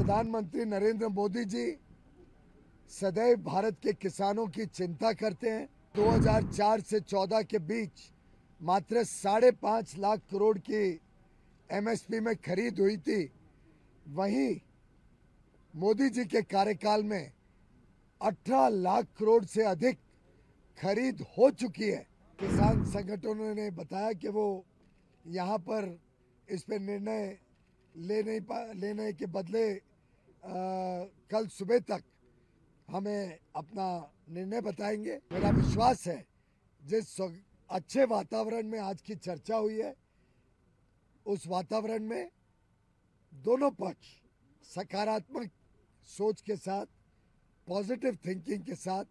प्रधानमंत्री नरेंद्र मोदी जी सदैव भारत के किसानों की चिंता करते हैं। 2004 से 14 के बीच मात्र 5.5 लाख करोड़ की एमएसपी में खरीद हुई थी। वहीं मोदी जी के कार्यकाल में 18 लाख करोड़ से अधिक खरीद हो चुकी है। किसान संगठनों ने बताया कि वो यहाँ पर इस पे निर्णय लेने के बदले कल सुबह तक हमें अपना निर्णय बताएंगे। मेरा विश्वास है जिस अच्छे वातावरण में आज की चर्चा हुई है, उस वातावरण में दोनों पक्ष सकारात्मक सोच के साथ, पॉजिटिव थिंकिंग के साथ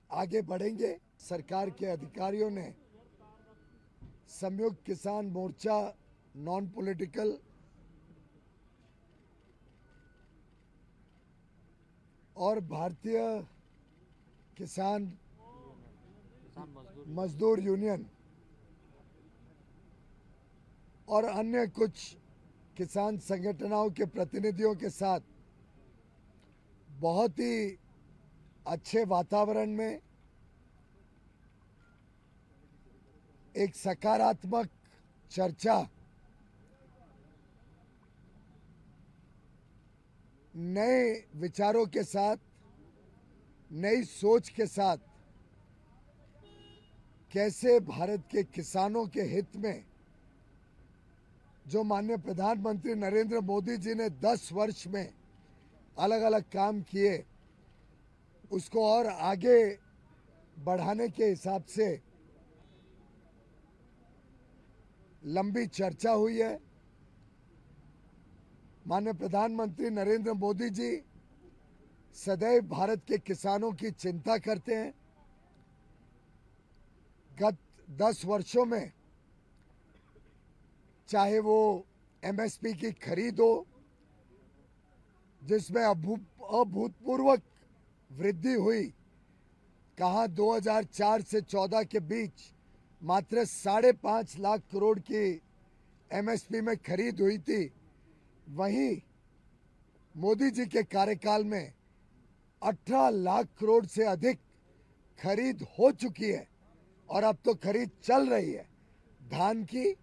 आगे बढ़ेंगे। सरकार के अधिकारियों ने संयुक्त किसान मोर्चा, नॉन पॉलिटिकल और भारतीय किसान मजदूर यूनियन और अन्य कुछ किसान संगठनों के प्रतिनिधियों के साथ बहुत ही अच्छे वातावरण में एक सकारात्मक चर्चा, नए विचारों के साथ, नई सोच के साथ कैसे भारत के किसानों के हित में जो माननीय प्रधानमंत्री नरेंद्र मोदी जी ने 10 वर्ष में अलग अलग काम किए, उसको और आगे बढ़ाने के हिसाब से लंबी चर्चा हुई है। माननीय प्रधानमंत्री नरेंद्र मोदी जी सदैव भारत के किसानों की चिंता करते हैं। गत 10 वर्षों में चाहे वो एमएसपी की खरीद हो, जिसमें अभूतपूर्व वृद्धि हुई, कहाँ 2004 से 14 के बीच मात्र 5.5 लाख करोड़ की एमएसपी में खरीद हुई थी। वहीं मोदी जी के कार्यकाल में 18 लाख करोड़ से अधिक खरीद हो चुकी है और अब तो खरीद चल रही है। धान की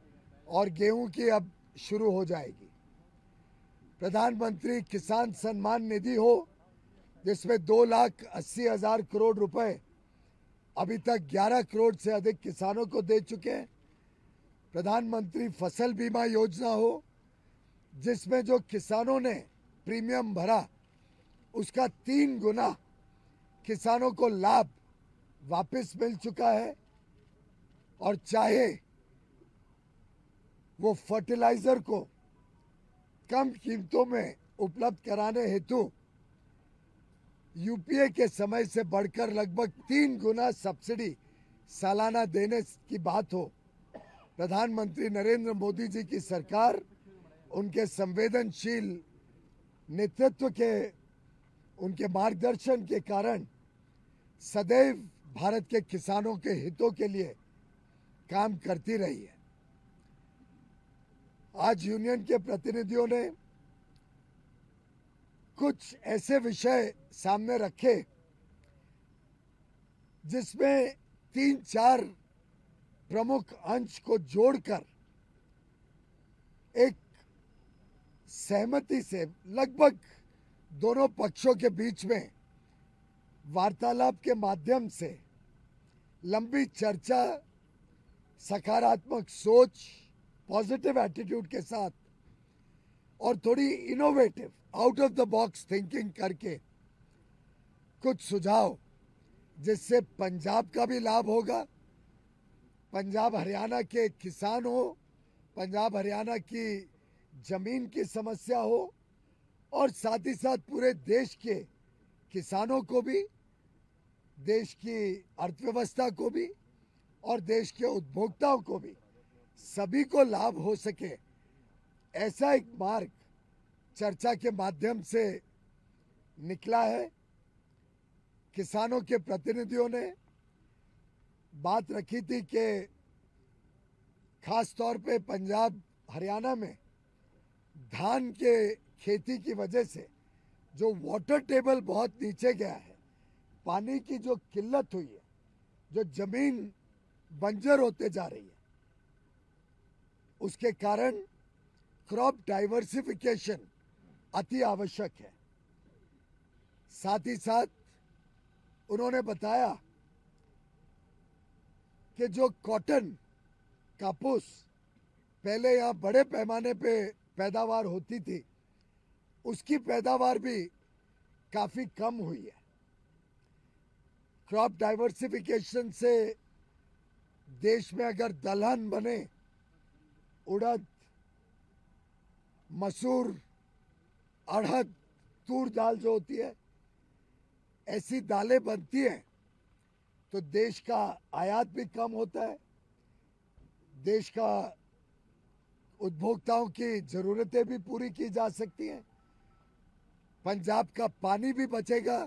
और गेहूं की अब शुरू हो जाएगी। प्रधानमंत्री किसान सम्मान निधि हो, जिसमें 2,80,000 करोड़ रुपए अभी तक 11 करोड़ से अधिक किसानों को दे चुके हैं। प्रधानमंत्री फसल बीमा योजना हो, जिसमें जो किसानों ने प्रीमियम भरा उसका 3 गुना किसानों को लाभ वापस मिल चुका है। और चाहे वो फर्टिलाइजर को कम कीमतों में उपलब्ध कराने हेतु यूपीए के समय से बढ़कर लगभग 3 गुना सब्सिडी सालाना देने की बात हो, प्रधानमंत्री नरेंद्र मोदी जी की सरकार उनके संवेदनशील नेतृत्व के, उनके मार्गदर्शन के कारण सदैव भारत के किसानों के हितों के लिए काम करती रही है। आज यूनियन के प्रतिनिधियों ने कुछ ऐसे विषय सामने रखे जिसमें 3-4 प्रमुख अंश को जोड़कर एक सहमति से लगभग दोनों पक्षों के बीच में वार्तालाप के माध्यम से लंबी चर्चा, सकारात्मक सोच, पॉजिटिव एटीट्यूड के साथ और थोड़ी innovative, out of the box thinking करके कुछ सुझाव, जिससे पंजाब का भी लाभ होगा, पंजाब हरियाणा के किसान हो, पंजाब हरियाणा की जमीन की समस्या हो और साथ ही साथ पूरे देश के किसानों को भी, देश की अर्थव्यवस्था को भी और देश के उपभोक्ताओं को भी, सभी को लाभ हो सके, ऐसा एक मार्ग चर्चा के माध्यम से निकला है। किसानों के प्रतिनिधियों ने बात रखी थी कि खास तौर पे पंजाब हरियाणा में धान के खेती की वजह से जो वाटर टेबल बहुत नीचे गया है, पानी की जो किल्लत हुई है, जो जमीन बंजर होते जा रही है, उसके कारण क्रॉप डाइवर्सिफिकेशन अति आवश्यक है। साथ ही साथ उन्होंने बताया कि जो कॉटन, कापूस पहले यहाँ बड़े पैमाने पे पैदावार होती थी, उसकी पैदावार भी काफी कम हुई है। क्रॉप डाइवर्सिफिकेशन से देश में अगर दलहन बने, उड़द, मसूर, अड़हद, तूर दाल जो होती है, ऐसी दालें बनती हैं तो देश का आयात भी कम होता है, देश का उपभोक्ताओं की जरूरतें भी पूरी की जा सकती हैं, पंजाब का पानी भी बचेगा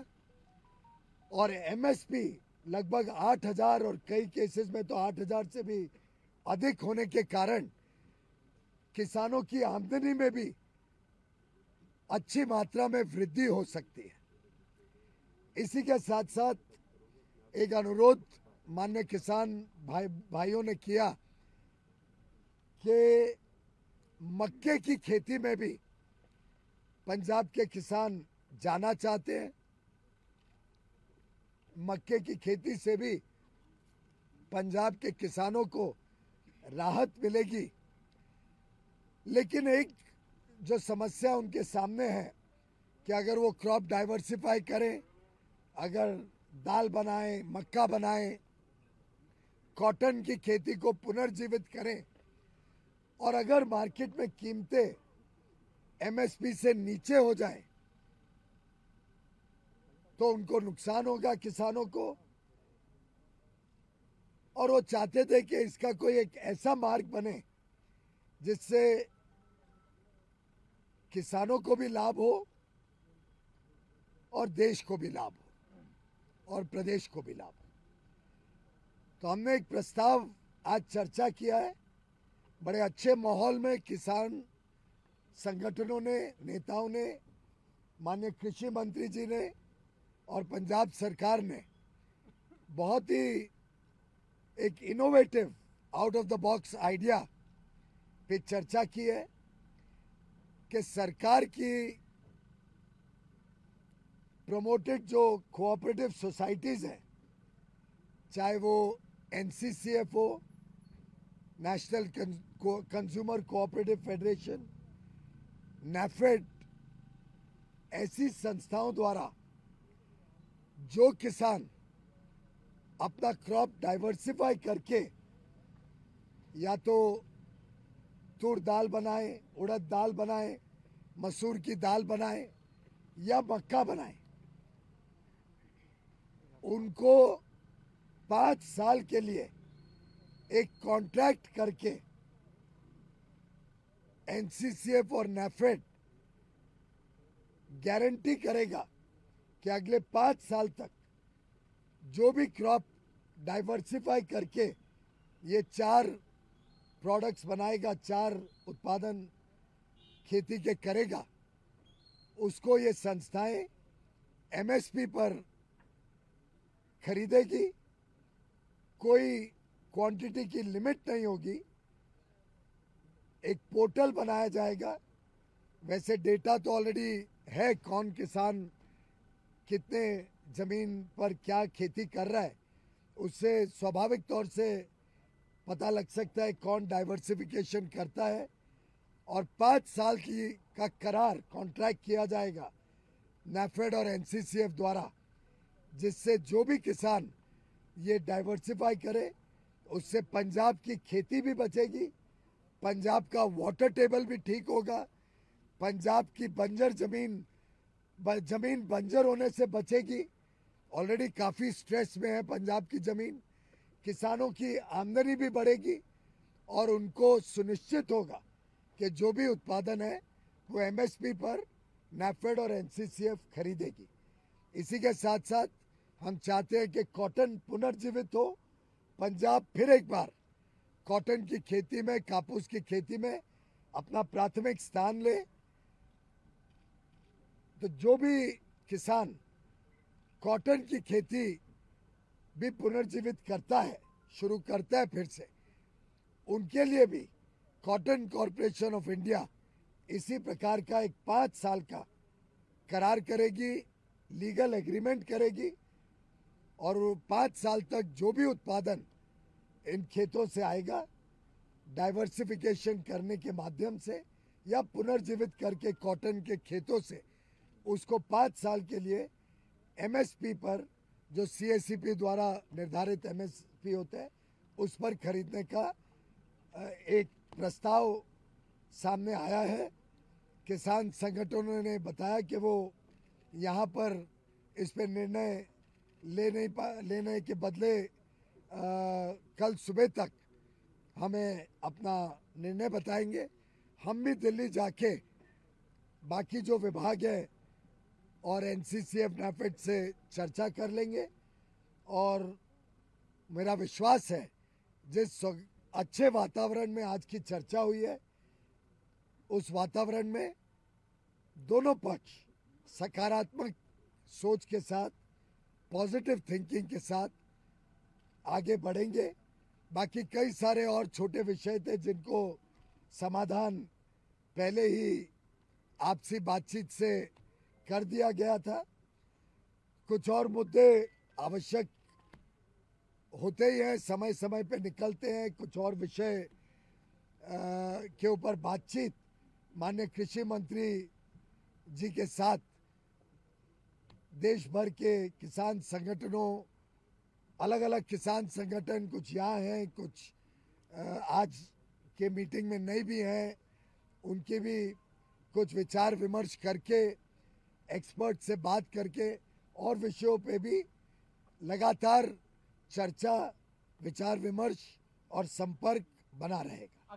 और एमएसपी लगभग 8,000 और कई केसेस में तो 8,000 से भी अधिक होने के कारण किसानों की आमदनी में भी अच्छी मात्रा में वृद्धि हो सकती है। इसी के साथ साथ एक अनुरोध माननीय किसान भाइयों ने किया कि मक्के की खेती में भी पंजाब के किसान जाना चाहते हैं। मक्के की खेती से भी पंजाब के किसानों को राहत मिलेगी, लेकिन एक जो समस्या उनके सामने है कि अगर वो क्रॉप डाइवर्सिफाई करें, अगर दाल बनाएं, मक्का बनाएं, कॉटन की खेती को पुनर्जीवित करें और अगर मार्केट में कीमतें एमएसपी से नीचे हो जाएं तो उनको नुकसान होगा, किसानों को। और वो चाहते थे कि इसका कोई एक ऐसा मार्ग बने जिससे किसानों को भी लाभ हो और देश को भी लाभ हो और प्रदेश को भी लाभ हो। तो हमने एक प्रस्ताव आज चर्चा किया है, बड़े अच्छे माहौल में किसान संगठनों ने, नेताओं ने, माननीय कृषि मंत्री जी ने और पंजाब सरकार ने बहुत ही एक innovative out of the box idea पे चर्चा की है कि सरकार की प्रमोटेड जो कोऑपरेटिव सोसाइटीज हैं, चाहे वो एनसीसीएफ हो, national consumer cooperative federation, NAFED, ऐसी संस्थाओं द्वारा जो किसान अपना क्रॉप डाइवर्सिफाई करके या तो तूर दाल बनाए, उड़द दाल बनाए, मसूर की दाल बनाए या मक्का बनाए, उनको 5 साल के लिए एक कॉन्ट्रैक्ट करके एनसीसीएफ और नैफेड गारंटी करेगा कि अगले 5 साल तक जो भी क्रॉप डाइवर्सिफाई करके ये 4 प्रोडक्ट्स बनाएगा, 4 उत्पादन खेती के करेगा, उसको ये संस्थाएं एमएसपी पर खरीदेगी। कोई क्वांटिटी की लिमिट नहीं होगी। एक पोर्टल बनाया जाएगा। वैसे डेटा तो ऑलरेडी है, कौन किसान कितने जमीन पर क्या खेती कर रहा है, उससे स्वाभाविक तौर से पता लग सकता है कौन डाइवर्सिफिकेशन करता है। और 5 साल की का करार, कॉन्ट्रैक्ट किया जाएगा नैफेड और एनसीसीएफ द्वारा, जिससे जो भी किसान ये डाइवर्सिफाई करे उससे पंजाब की खेती भी बचेगी, पंजाब का वाटर टेबल भी ठीक होगा, पंजाब की बंजर जमीन बंजर होने से बचेगी। ऑलरेडी काफ़ी स्ट्रेस में है पंजाब की ज़मीन। किसानों की आमदनी भी बढ़ेगी और उनको सुनिश्चित होगा कि जो भी उत्पादन है वो एमएसपी पर नैफेड और एनसीसीएफ खरीदेगी। इसी के साथ साथ हम चाहते हैं कि कॉटन पुनर्जीवित हो, पंजाब फिर एक बार कॉटन की खेती में, कापूस की खेती में अपना प्राथमिक स्थान ले। तो जो भी किसान कॉटन की खेती भी पुनर्जीवित करता है, शुरू करता है फिर से, उनके लिए भी कॉटन कॉरपोरेशन ऑफ इंडिया इसी प्रकार का एक 5 साल का करार करेगी, लीगल एग्रीमेंट करेगी और 5 साल तक जो भी उत्पादन इन खेतों से आएगा, डाइवर्सिफिकेशन करने के माध्यम से या पुनर्जीवित करके कॉटन के खेतों से उसको 5 साल के लिए एमएसपी पर, जो सीएससीपी द्वारा निर्धारित एमएसपी होता है, उस पर खरीदने का एक प्रस्ताव सामने आया है। किसान संगठनों ने बताया कि वो यहाँ पर इस पर निर्णय लेने के बदले कल सुबह तक हमें अपना निर्णय बताएंगे। हम भी दिल्ली जाके बाकी जो विभाग है और एनसीसीएफ नैफेड से चर्चा कर लेंगे और मेरा विश्वास है जिस अच्छे वातावरण में आज की चर्चा हुई है, उस वातावरण में दोनों पक्ष सकारात्मक सोच के साथ, पॉजिटिव थिंकिंग के साथ आगे बढ़ेंगे। बाकी कई सारे और छोटे विषय थे जिनको समाधान पहले ही आपसी बातचीत से कर दिया गया था। कुछ और मुद्दे आवश्यक होते ही हैं, समय समय पे निकलते हैं। कुछ और विषय के ऊपर बातचीत माननीय कृषि मंत्री जी के साथ देश भर के किसान संगठनों, अलग अलग किसान संगठन, कुछ यहाँ हैं, कुछ आज के मीटिंग में नहीं भी हैं, उनके भी कुछ विचार विमर्श करके, एक्सपर्ट से बात करके और विषयों पे भी लगातार चर्चा, विचार विमर्श और संपर्क बना रहेगा।